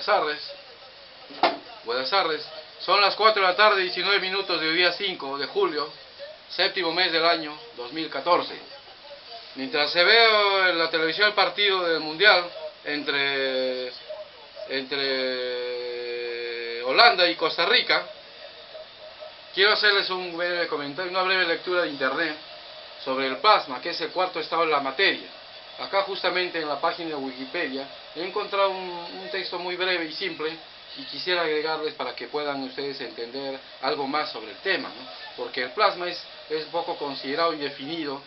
Buenas tardes. Buenas tardes. Son las 4 de la tarde, 19 minutos del día 5 de julio, séptimo mes del año 2014. Mientras se ve en la televisión el partido del Mundial entre Holanda y Costa Rica, quiero hacerles un breve comentario, una breve lectura de internet sobre el plasma, que es el cuarto estado de la materia. Acá justamente en la página de Wikipedia he encontrado un texto muy breve y simple, y quisiera agregarles para que puedan ustedes entender algo más sobre el tema, ¿no? Porque el plasma es poco considerado y definido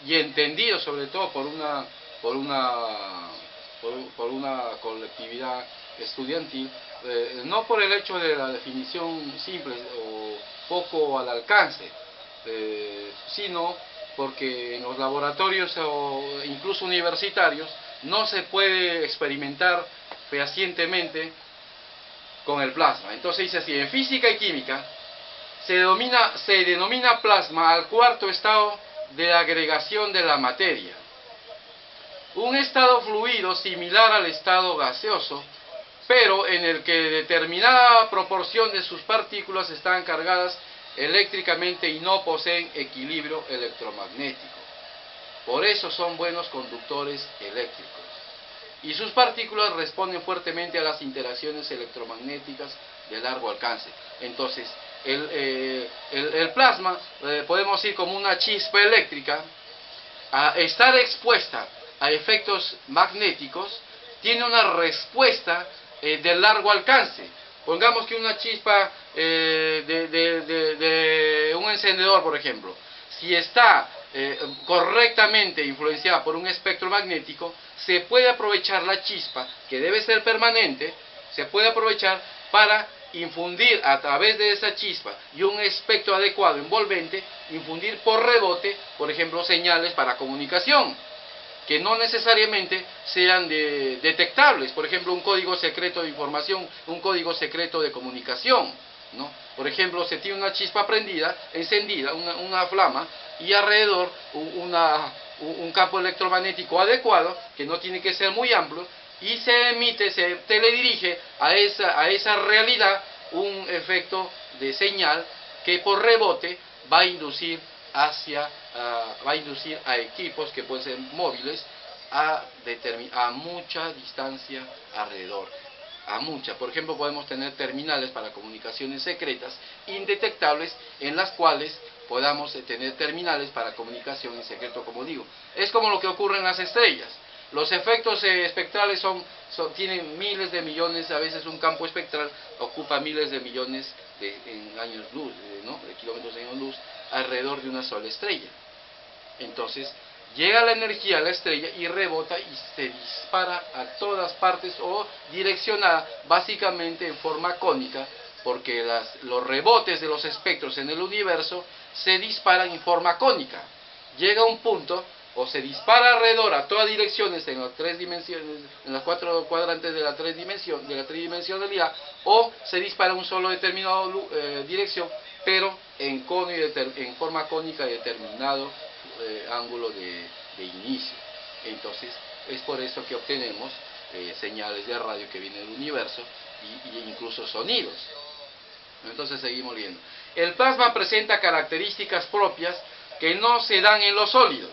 y entendido sobre todo por una colectividad estudiantil, no por el hecho de la definición simple o poco al alcance, sino porque en los laboratorios o incluso universitarios no se puede experimentar fehacientemente con el plasma. Entonces dice así: en física y química se denomina plasma al cuarto estado de agregación de la materia, un estado fluido similar al estado gaseoso, pero en el que determinada proporción de sus partículas están cargadas eléctricamente y no poseen equilibrio electromagnético. Por eso son buenos conductores eléctricos, y sus partículas responden fuertemente a las interacciones electromagnéticas de largo alcance. Entonces, el plasma, podemos decir como una chispa eléctrica, a estar expuesta a efectos magnéticos, tiene una respuesta de largo alcance. Pongamos que una chispa de un encendedor, por ejemplo, si está correctamente influenciada por un espectro magnético, se puede aprovechar la chispa, que debe ser permanente, se puede aprovechar para infundir a través de esa chispa y un espectro adecuado envolvente, infundir por rebote, por ejemplo, señales para comunicación, que no necesariamente sean detectables. Por ejemplo, un código secreto de información, un código secreto de comunicación, ¿no? Por ejemplo, se tiene una chispa encendida, una flama, y alrededor un campo electromagnético adecuado, que no tiene que ser muy amplio, y se teledirige a esa realidad un efecto de señal que por rebote va a inducir a equipos que pueden ser móviles a mucha distancia alrededor. Por ejemplo, podemos tener terminales para comunicaciones secretas indetectables, en las cuales podamos tener terminales para comunicación en secreto, como digo. Es como lo que ocurre en las estrellas. Los efectos espectrales tienen miles de millones, a veces un campo espectral ocupa miles de millones en años luz, de kilómetros de años luz, alrededor de una sola estrella. Entonces, llega la energía a la estrella y rebota y se dispara a todas partes, o direccionada básicamente en forma cónica, porque los rebotes de los espectros en el universo se disparan en forma cónica. Llega un punto, o se dispara alrededor a todas direcciones en las tres dimensiones, en los cuatro cuadrantes de la tridimensionalidad, o se dispara en un solo determinado dirección, pero en forma cónica de determinado ángulo de inicio. Entonces, es por eso que obtenemos señales de radio que vienen del universo y incluso sonidos. Entonces seguimos viendo. El plasma presenta características propias que no se dan en los sólidos,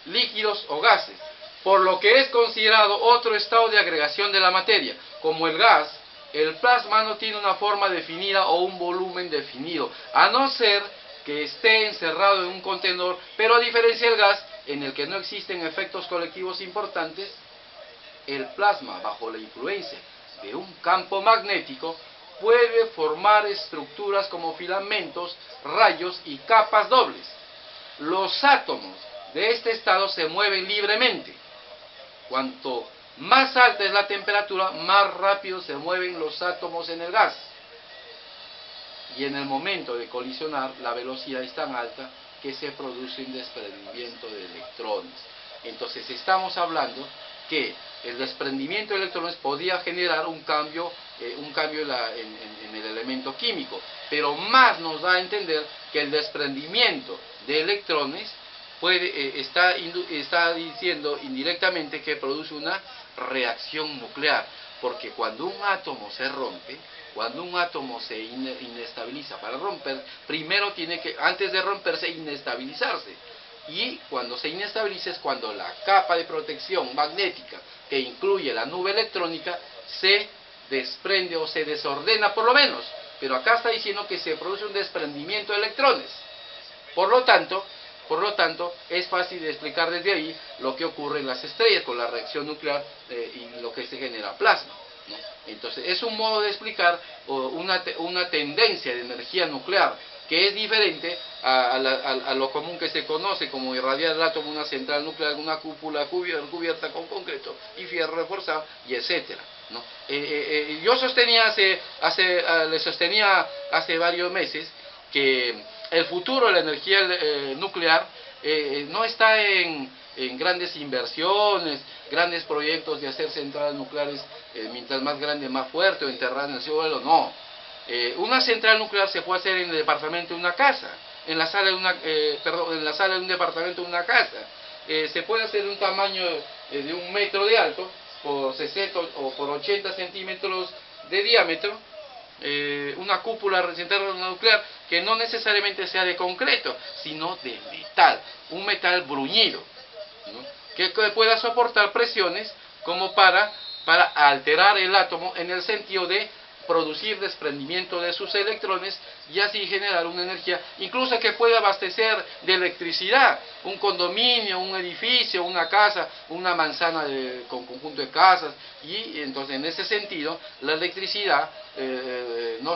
líquidos o gases, por lo que es considerado otro estado de agregación de la materia. Como el gas, el plasma no tiene una forma definida o un volumen definido, a no ser que esté encerrado en un contenedor, pero a diferencia del gas, en el que no existen efectos colectivos importantes, el plasma, bajo la influencia de un campo magnético, puede formar estructuras como filamentos, rayos y capas dobles. Los átomos de este estado se mueven libremente. Cuanto más alta es la temperatura, más rápido se mueven los átomos en el gas. Y en el momento de colisionar, la velocidad es tan alta que se produce un desprendimiento de electrones. Entonces estamos hablando que el desprendimiento de electrones podría generar un cambio en el elemento químico, pero más nos da a entender que el desprendimiento de electrones está diciendo indirectamente que produce una reacción nuclear, porque cuando un átomo se rompe, cuando un átomo se inestabiliza para romper, primero tiene que, antes de romperse, inestabilizarse. Y cuando se inestabiliza es cuando la capa de protección magnética, que incluye la nube electrónica, se desprende o se desordena por lo menos. Pero acá está diciendo que se produce un desprendimiento de electrones. Por lo tanto, es fácil de explicar desde ahí lo que ocurre en las estrellas con la reacción nuclear y lo que se genera plasma, ¿no? Entonces, es un modo de explicar una tendencia de energía nuclear que es diferente a lo común que se conoce como irradiar el átomo, una central nuclear, una cúpula cubierta con concreto y fierro reforzado, y etcétera, ¿no? Yo les sostenía hace varios meses que el futuro de la energía nuclear no está en grandes inversiones, grandes proyectos de hacer centrales nucleares, mientras más grande, más fuerte, o enterrar en el suelo, no. Una central nuclear se puede hacer en el departamento de una casa, en la sala de un departamento de una casa. Se puede hacer de un tamaño de 1 metro de alto, por 60 o por 80 centímetros de diámetro, una cúpula central nuclear que no necesariamente sea de concreto, sino de metal, un metal bruñido, ¿no? que pueda soportar presiones como para alterar el átomo en el sentido de producir desprendimiento de sus electrones y así generar una energía, incluso que pueda abastecer de electricidad un condominio, un edificio, una casa, una manzana con conjunto de casas. Y entonces en ese sentido la electricidad no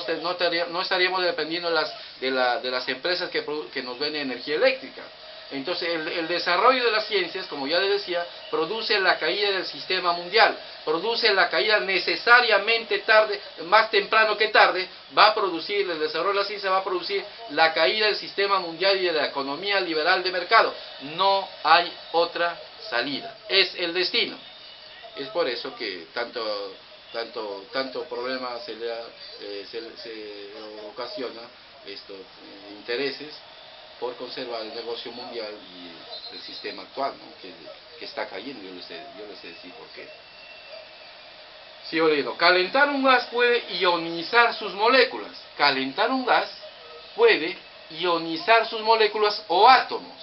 estaríamos dependiendo de las empresas que nos venden energía eléctrica. Entonces el desarrollo de las ciencias, como ya les decía, produce la caída del sistema mundial, produce la caída necesariamente tarde, más temprano que tarde, el desarrollo de la ciencia va a producir la caída del sistema mundial y de la economía liberal de mercado. No hay otra salida, es el destino. Es por eso que tanto problema se ocasiona estos intereses por conservar el negocio mundial y el sistema actual, ¿no? que está cayendo. Yo les sé decir por qué. Sigo leyendo. Calentar un gas puede ionizar sus moléculas. Calentar un gas puede ionizar sus moléculas o átomos,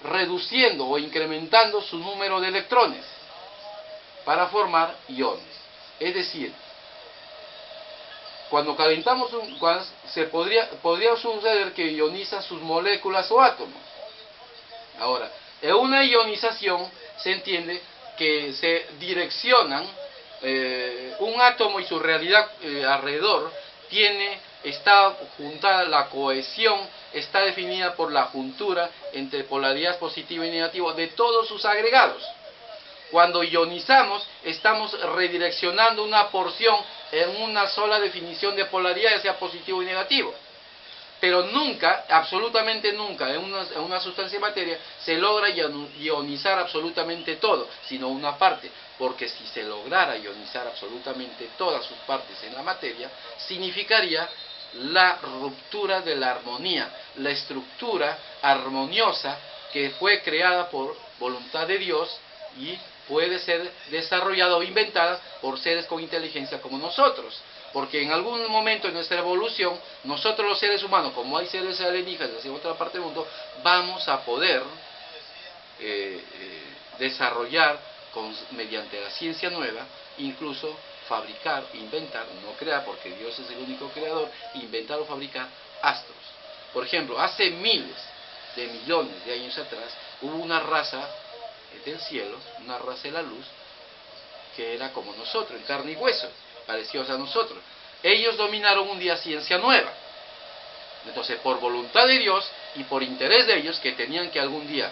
reduciendo o incrementando su número de electrones para formar iones. Es decir, cuando calentamos un gas, podría suceder que ioniza sus moléculas o átomos. Ahora, en una ionización se entiende que se direccionan un átomo y su realidad alrededor está juntada, la cohesión está definida por la juntura entre polaridades positivo y negativo de todos sus agregados. Cuando ionizamos, estamos redireccionando una porción en una sola definición de polaridad, ya sea positivo y negativo. Pero nunca, absolutamente nunca, en una sustancia de materia se logra ionizar absolutamente todo, sino una parte. Porque si se lograra ionizar absolutamente todas sus partes en la materia, significaría la ruptura de la armonía, la estructura armoniosa que fue creada por voluntad de Dios y puede ser desarrollada o inventada por seres con inteligencia como nosotros. Porque en algún momento en nuestra evolución, nosotros los seres humanos, como hay seres alienígenas en otra parte del mundo, vamos a poder desarrollar mediante la ciencia nueva, incluso fabricar, inventar, no crear, porque Dios es el único creador, inventar o fabricar astros. Por ejemplo, hace miles de millones de años atrás, hubo una raza del cielo, una raza de la luz, que era como nosotros, en carne y hueso, parecidos a nosotros. Ellos dominaron un día ciencia nueva. Entonces, por voluntad de Dios y por interés de ellos, que tenían que algún día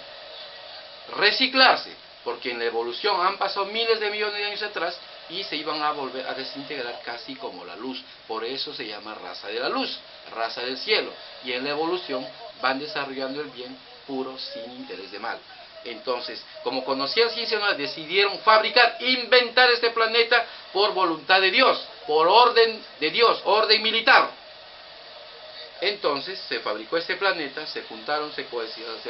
reciclarse, porque en la evolución han pasado miles de millones de años atrás y se iban a volver a desintegrar casi como la luz. Por eso se llama raza de la luz, raza del cielo. Y en la evolución van desarrollando el bien puro sin interés de mal. Entonces, como conocían ciencia nueva, decidieron fabricar, inventar este planeta por voluntad de Dios, por orden de Dios, orden militar. Entonces se fabricó este planeta, se juntaron, se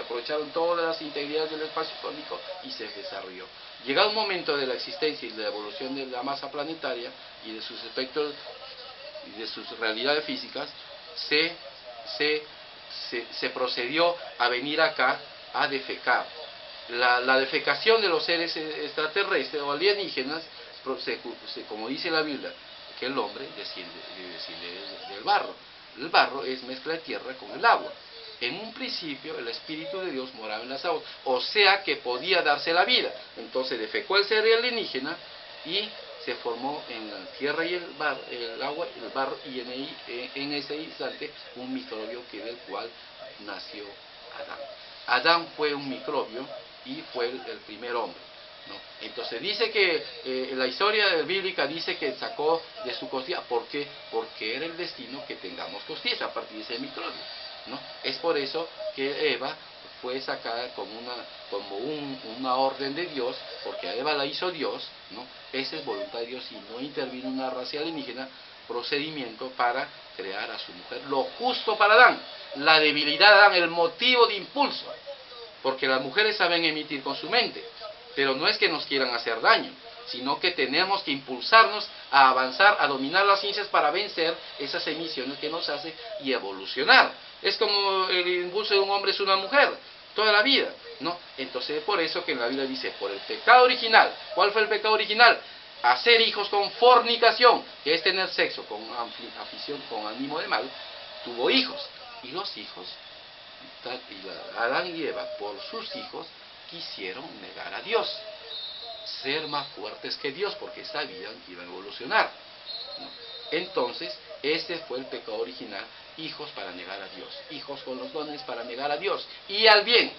aprovecharon todas las integridades del espacio cósmico y se desarrolló. Llegado un momento de la existencia y de la evolución de la masa planetaria y de sus efectos y de sus realidades físicas, se procedió a venir acá a defecar. La defecación de los seres extraterrestres o alienígenas, como dice la Biblia, que el hombre desciende del barro. El barro es mezcla de tierra con el agua. En un principio el Espíritu de Dios moraba en las aguas, o sea que podía darse la vida. Entonces defecó el ser alienígena y se formó en la tierra y el agua, el barro, y en ese instante un microbio del cual nació Adán. Adán fue un microbio y fue el primer hombre, ¿no? Entonces dice que la historia bíblica dice que sacó de su costilla. ¿Por qué? Porque era el destino que tengamos costillas a partir de ese microbio, ¿no? Es por eso que Eva fue sacada como una orden de Dios, porque a Eva la hizo Dios, ¿no? Esa es voluntad de Dios y no intervino una raza alienígena procedimiento para crear a su mujer. Lo justo para Adán, la debilidad de Adán, el motivo de impulso, porque las mujeres saben emitir con su mente, pero no es que nos quieran hacer daño, sino que tenemos que impulsarnos a avanzar, a dominar las ciencias para vencer esas emisiones que nos hace y evolucionar. Es como el impulso de un hombre es una mujer, toda la vida, ¿no? Entonces por eso que en la Biblia dice, por el pecado original. ¿Cuál fue el pecado original? Hacer hijos con fornicación, que es tener sexo con afición, con ánimo de mal, tuvo hijos, y los hijos, Adán y Eva, por sus hijos, quisieron negar a Dios, ser más fuertes que Dios, porque sabían que iban a evolucionar, ¿no? Entonces, ese fue el pecado original, hijos para negar a Dios, hijos con los dones para negar a Dios y al bien.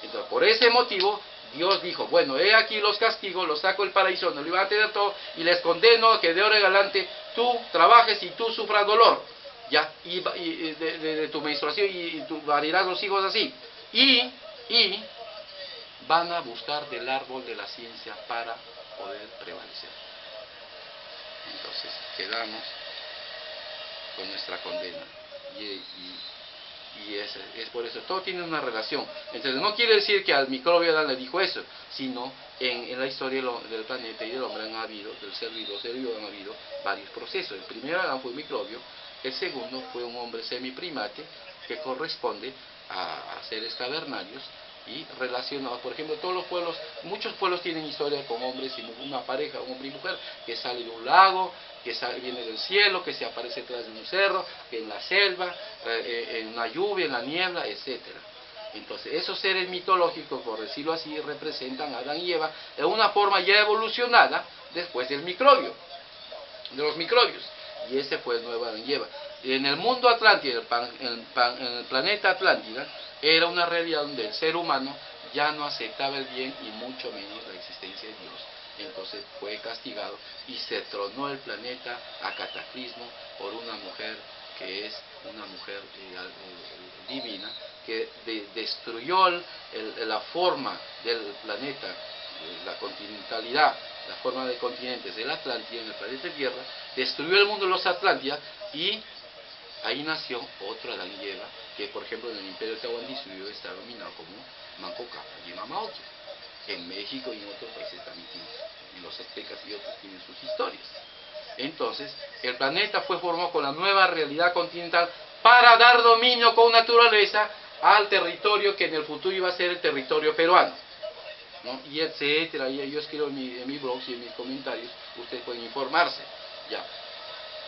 Entonces, por ese motivo, Dios dijo, bueno, he aquí los castigos, los saco del paraíso, no lo iban a tener todo, y les condeno a que de ahora en adelante tú trabajes y tú sufras dolor, ya, de tu menstruación, y tú parirás los hijos así, y van a buscar del árbol de la ciencia para poder prevalecer. Entonces quedamos con nuestra condena. Y es por eso, todo tiene una relación. Entonces no quiere decir que al microbio Adán le dijo eso, sino en la historia del planeta y del hombre han habido, del ser vivo, han habido varios procesos. El primero Adán fue un microbio, el segundo fue un hombre semiprimate que corresponde a seres cavernarios y relacionados. Por ejemplo, todos los pueblos, muchos pueblos tienen historia con hombres y una pareja, un hombre y mujer, que sale de un lago, que viene del cielo, que se aparece detrás de un cerro, que en la selva, en una lluvia, en la niebla, etcétera. Entonces, esos seres mitológicos, por decirlo así, representan a Adán y Eva en una forma ya evolucionada después del microbio, de los microbios. Y ese fue el nuevo Adán y Eva. En el mundo Atlántida, en el planeta Atlántida, era una realidad donde el ser humano ya no aceptaba el bien y mucho menos la existencia de Dios. Entonces fue castigado y se tronó el planeta a cataclismo por una mujer que es una mujer divina, que destruyó la forma del planeta, la continentalidad, la forma de continentes de la Atlántida, en el planeta Tierra, destruyó el mundo de los Atlántida y ahí nació otro Adán y Eva, que por ejemplo en el Imperio Tahuantinsuyo está dominado como Manco Cápac y Mamaotro. En México y en otros países también tienen, los aztecas y otros tienen sus historias. Entonces, el planeta fue formado con la nueva realidad continental para dar dominio con naturaleza al territorio que en el futuro iba a ser el territorio peruano, ¿no? Y etcétera. Y yo escribo en mi blog y en mis comentarios, ustedes pueden informarse, ya.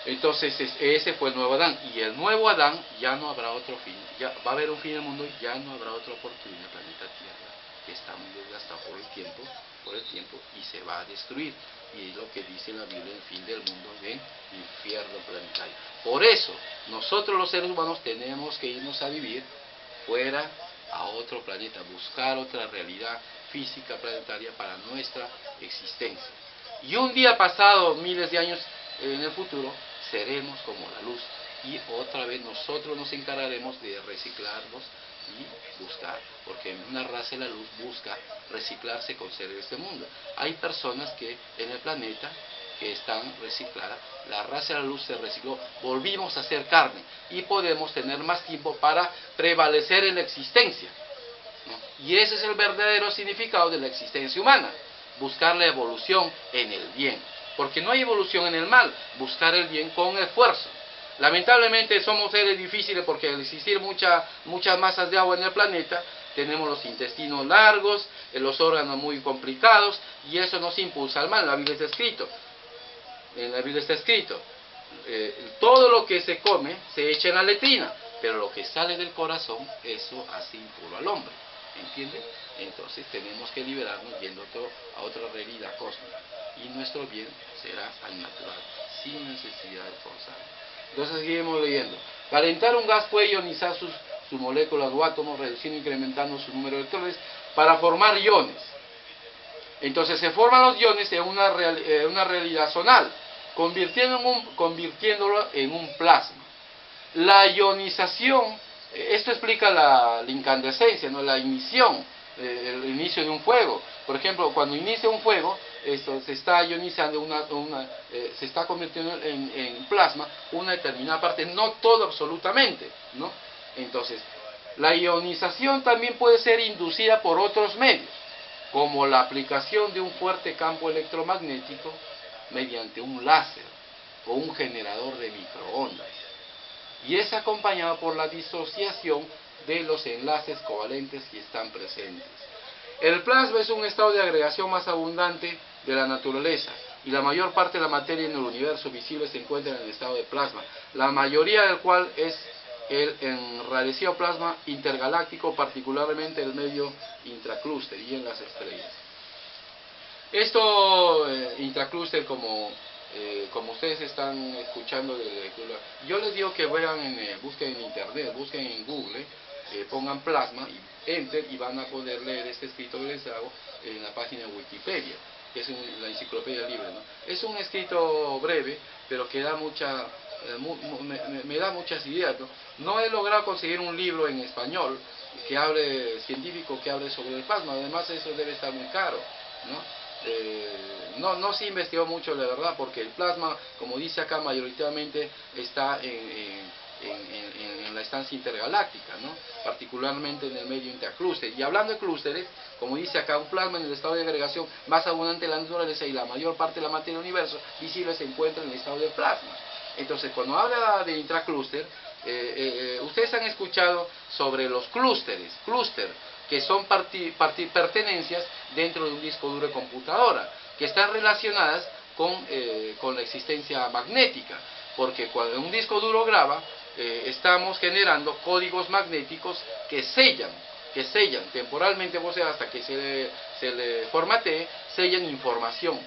Entonces ese fue el nuevo Adán, y el nuevo Adán ya no habrá otro fin, ya va a haber un fin del mundo, ya no habrá otra oportunidad en el planeta Tierra, que está muy desgastado por el tiempo y se va a destruir, y es lo que dice la Biblia, el fin del mundo de infierno planetario. Por eso nosotros los seres humanos tenemos que irnos a vivir fuera, a otro planeta, buscar otra realidad física planetaria para nuestra existencia. Y un día pasado, miles de años en el futuro, seremos como la luz y otra vez nosotros nos encargaremos de reciclarnos y buscar, porque una raza de la luz busca reciclarse con seres de este mundo. Hay personas que en el planeta que están recicladas. La raza de la luz se recicló, volvimos a ser carne y podemos tener más tiempo para prevalecer en la existencia, ¿no? Y ese es el verdadero significado de la existencia humana, buscar la evolución en el bien, porque no hay evolución en el mal, buscar el bien con esfuerzo. Lamentablemente somos seres difíciles porque al existir muchas masas de agua en el planeta, tenemos los intestinos largos, los órganos muy complicados, y eso nos impulsa al mal. En la Biblia está escrito, todo lo que se come se echa en la letrina, pero lo que sale del corazón, eso hace impuro al hombre, ¿entienden? Entonces tenemos que liberarnos yendo a otra realidad cósmica, y nuestro bien será al natural, sin necesidad de forzar. Entonces seguimos leyendo. Calentar un gas puede ionizar sus moléculas o átomos, reduciendo e incrementando su número de electrones para formar iones. Entonces se forman los iones en una realidad zonal, convirtiéndolo en un plasma. La ionización, esto explica la incandescencia, ¿no? La ignición, el inicio de un fuego. Por ejemplo, cuando inicia un fuego, esto se está ionizando, se está convirtiendo en plasma una determinada parte, no todo absolutamente, ¿no? Entonces, la ionización también puede ser inducida por otros medios, como la aplicación de un fuerte campo electromagnético mediante un láser o un generador de microondas, y es acompañado por la disociación de los enlaces covalentes que están presentes. El plasma es un estado de agregación más abundante de la naturaleza, y la mayor parte de la materia en el universo visible se encuentra en el estado de plasma, la mayoría del cual es el enrarecido plasma intergaláctico, particularmente el medio intraclúster y en las estrellas. Esto intraclúster, como ustedes están escuchando, yo les digo que vean, busquen en internet, busquen en Google, pongan plasma y enter, y van a poder leer este escrito que les hago en la página de Wikipedia, que es la enciclopedia libre, ¿no? Es un escrito breve, pero que da me da muchas ideas, ¿no? No he logrado conseguir un libro en español científico que hable sobre el plasma, además eso debe estar muy caro, ¿no? No se investigó mucho, la verdad, porque el plasma, como dice acá, mayoritariamente está en la estancia intergaláctica, ¿no? Particularmente en el medio interclúster. Y hablando de clústeres, como dice acá, un plasma en el estado de agregación más abundante de la naturaleza, y la mayor parte de la materia del universo visible se encuentra en el estado de plasma. Entonces, cuando habla de intraclúster, ustedes han escuchado sobre los clúster, que son pertenencias dentro de un disco duro de computadora, que están relacionadas con la existencia magnética, porque cuando un disco duro graba, estamos generando códigos magnéticos que sellan temporalmente, o sea, hasta que se le formatee, sellan información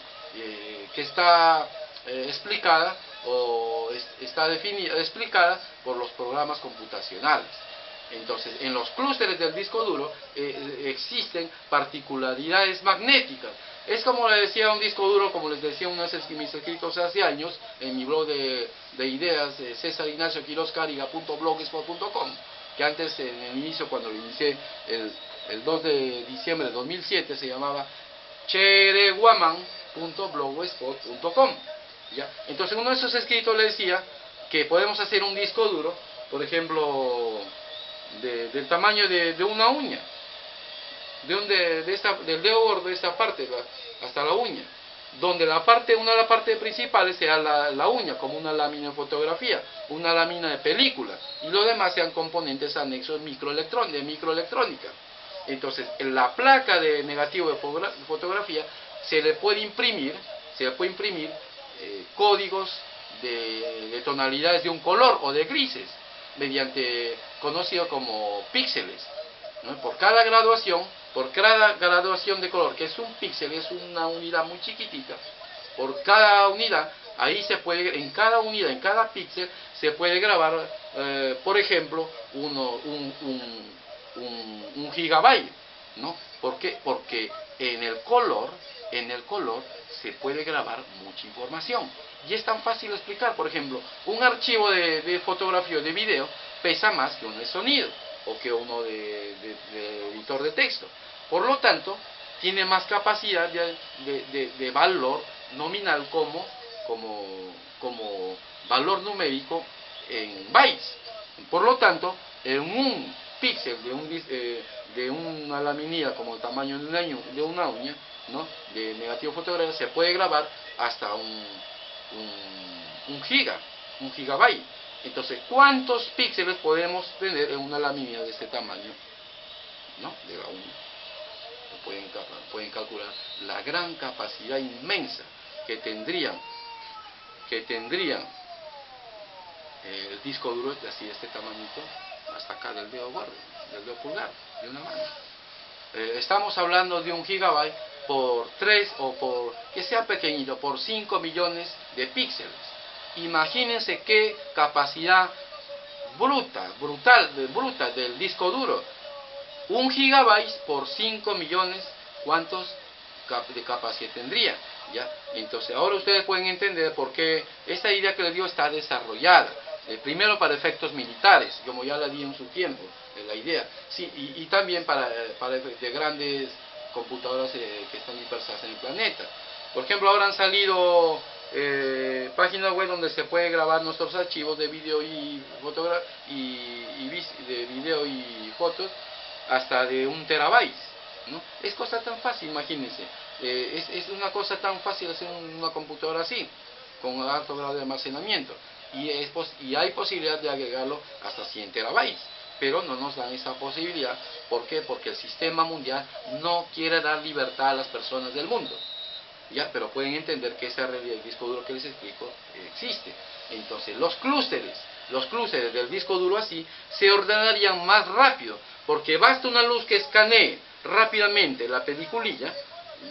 que está explicada o está explicada por los programas computacionales. Entonces, en los clústeres del disco duro existen particularidades magnéticas. Es como le decía un disco duro, como les decía unos de mis escritos hace años, en mi blog de ideas, cesarignacioquiroscariga.blogspot.com, que antes, en el inicio, cuando lo inicié el 2 de diciembre de 2007, se llamaba chereguaman.blogspot.com. ¿Ya? Entonces, uno de esos escritos le decía que podemos hacer un disco duro, por ejemplo, del tamaño de una uña, del dedo gordo de esta parte hasta la uña, donde una de las partes principales sea la uña, como una lámina de fotografía, una lámina de película, y los demás sean componentes anexos de microelectrónica. Entonces, en la placa de negativo de fotografía se le puede imprimir códigos de tonalidades de un color o de grises, conocido como píxeles, ¿no? Por cada graduación de color, que es un píxel, es una unidad muy chiquitita, por cada unidad, en cada píxel se puede grabar, por ejemplo, un gigabyte, ¿no? ¿Por qué? Porque en el color se puede grabar mucha información. Y es tan fácil de explicar. Por ejemplo, un archivo de fotografía o de video pesa más que uno de sonido o que uno de editor de texto. Por lo tanto, tiene más capacidad de valor nominal como valor numérico en bytes. Por lo tanto, en un píxel de una laminilla como el tamaño de una uña, ¿no?, de negativo fotográfico, se puede grabar hasta un gigabyte. Entonces, ¿cuántos píxeles podemos tener en una laminilla de este tamaño, ¿no?, de la uña? Pueden calcular la gran capacidad inmensa que tendrían el disco duro así de este tamañito, hasta acá del dedo gordo, del dedo pulgar, de una mano. Estamos hablando de un gigabyte por 3 o por, que sea pequeñito, por 5 millones de píxeles. Imagínense qué capacidad bruta del disco duro. 1 gigabyte por 5 millones, ¿cuántos de capacidad tendría? ¿Ya? Entonces ahora ustedes pueden entender por qué esta idea que les digo está desarrollada. Primero para efectos militares, como ya la di en su tiempo, la idea. Sí, y también para de grandes computadoras que están dispersas en el planeta. Por ejemplo, ahora han salido páginas web donde se puede grabar nuestros archivos de video y fotos hasta de 1 terabyte, ¿no? Es cosa tan fácil, imagínense. Es una cosa tan fácil hacer una computadora así, con alto grado de almacenamiento. Y hay posibilidad de agregarlo hasta 100 terabytes, pero no nos dan esa posibilidad. ¿Por qué? Porque el sistema mundial no quiere dar libertad a las personas del mundo. ¿Ya? Pero pueden entender que esa realidad del disco duro que les explico existe. Entonces los clústeres del disco duro así se ordenarían más rápido, porque basta una luz que escanee rápidamente la peliculilla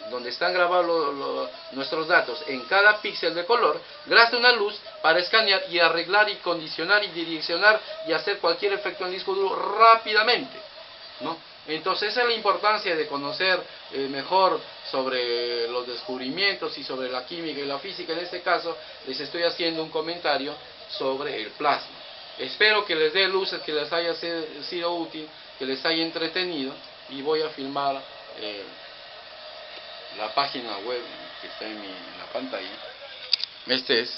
donde están grabados nuestros datos en cada píxel de color, gasta una luz para escanear y arreglar y condicionar y direccionar y hacer cualquier efecto en el disco duro rápidamente, ¿no? Entonces esa es la importancia de conocer mejor sobre los descubrimientos y sobre la química y la física. En este caso les estoy haciendo un comentario sobre el plasma. Espero que les dé luces, que les haya sido útil, que les haya entretenido, y voy a filmar la página web que está en la pantalla. Este es,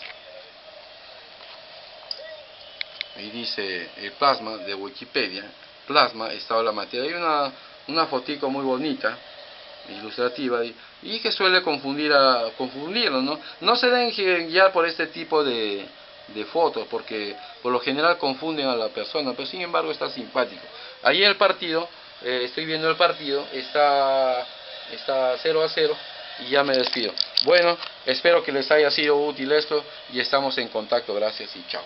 y dice el plasma de Wikipedia. Plasma, estado de la materia. Hay una fotico muy bonita, ilustrativa, y que suele confundirlo, ¿no? No se deben guiar por este tipo de fotos, porque por lo general confunden a la persona, pero sin embargo está simpático. Ahí el partido, estoy viendo el partido, está 0-0, y ya me despido. Bueno, espero que les haya sido útil esto, y estamos en contacto. Gracias y chao.